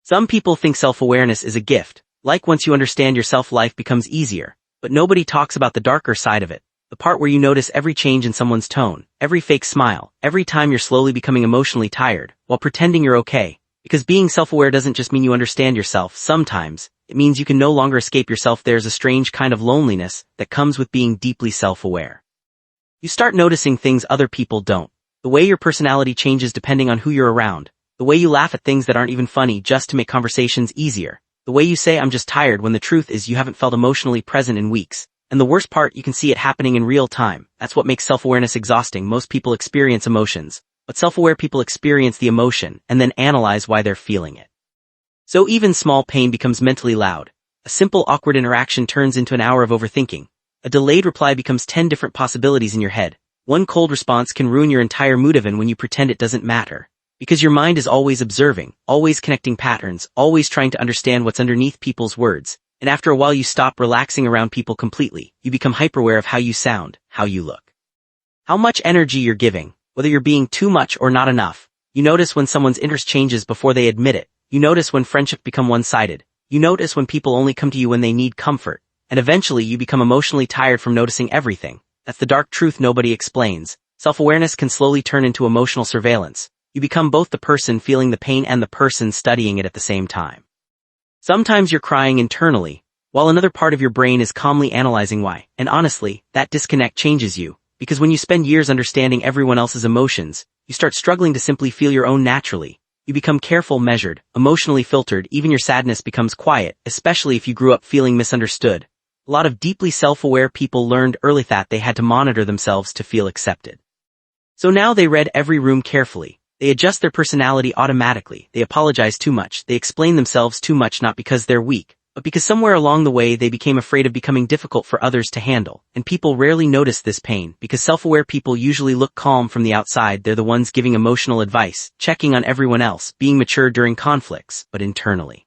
Some people think self-awareness is a gift, like once you understand yourself life becomes easier, but nobody talks about the darker side of it, the part where you notice every change in someone's tone, every fake smile, every time you're slowly becoming emotionally tired, while pretending you're okay. Because being self-aware doesn't just mean you understand yourself, sometimes, it means you can no longer escape yourself. There's a strange kind of loneliness that comes with being deeply self-aware. You start noticing things other people don't, the way your personality changes depending on who you're around, the way you laugh at things that aren't even funny just to make conversations easier, the way you say I'm just tired when the truth is you haven't felt emotionally present in weeks, and the worst part, you can see it happening in real time. That's what makes self-awareness exhausting. Most people experience emotions, but self-aware people experience the emotion and then analyze why they're feeling it. So even small pain becomes mentally loud. A simple awkward interaction turns into an hour of overthinking. A delayed reply becomes 10 different possibilities in your head. One cold response can ruin your entire mood even when you pretend it doesn't matter. Because your mind is always observing, always connecting patterns, always trying to understand what's underneath people's words, and after a while you stop relaxing around people completely. You become hyper-aware of how you sound, how you look, how much energy you're giving, whether you're being too much or not enough. You notice when someone's interest changes before they admit it. You notice when friendships become one-sided. You notice when people only come to you when they need comfort. And eventually you become emotionally tired from noticing everything. That's the dark truth nobody explains. Self-awareness can slowly turn into emotional surveillance. You become both the person feeling the pain and the person studying it at the same time. Sometimes you're crying internally, while another part of your brain is calmly analyzing why. And honestly, that disconnect changes you, because when you spend years understanding everyone else's emotions, you start struggling to simply feel your own naturally. You become careful, measured, emotionally filtered. Even your sadness becomes quiet, especially if you grew up feeling misunderstood. A lot of deeply self-aware people learned early that they had to monitor themselves to feel accepted. So now they read every room carefully. They adjust their personality automatically. They apologize too much. They explain themselves too much, not because they're weak, but because somewhere along the way they became afraid of becoming difficult for others to handle. And people rarely notice this pain, because self-aware people usually look calm from the outside. They're the ones giving emotional advice, checking on everyone else, being mature during conflicts, but internally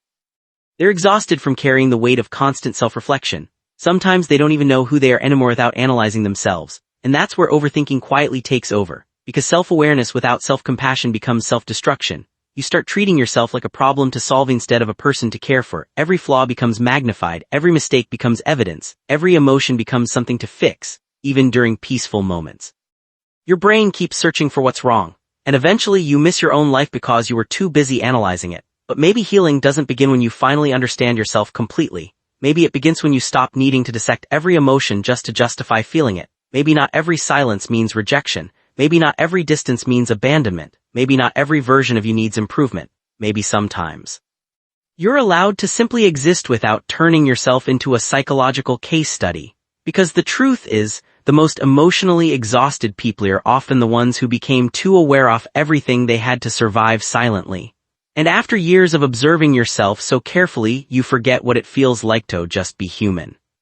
they're exhausted from carrying the weight of constant self-reflection. Sometimes they don't even know who they are anymore without analyzing themselves, and that's where overthinking quietly takes over. Because self-awareness without self-compassion becomes self-destruction. You start treating yourself like a problem to solve instead of a person to care for. Every flaw becomes magnified, every mistake becomes evidence, every emotion becomes something to fix, even during peaceful moments. Your brain keeps searching for what's wrong, and eventually you miss your own life because you were too busy analyzing it. But maybe healing doesn't begin when you finally understand yourself completely. Maybe it begins when you stop needing to dissect every emotion just to justify feeling it. Maybe not every silence means rejection. Maybe not every distance means abandonment. Maybe not every version of you needs improvement. Maybe sometimes you're allowed to simply exist without turning yourself into a psychological case study. Because the truth is, the most emotionally exhausted people are often the ones who became too aware of everything they had to survive silently. And after years of observing yourself so carefully, you forget what it feels like to just be human.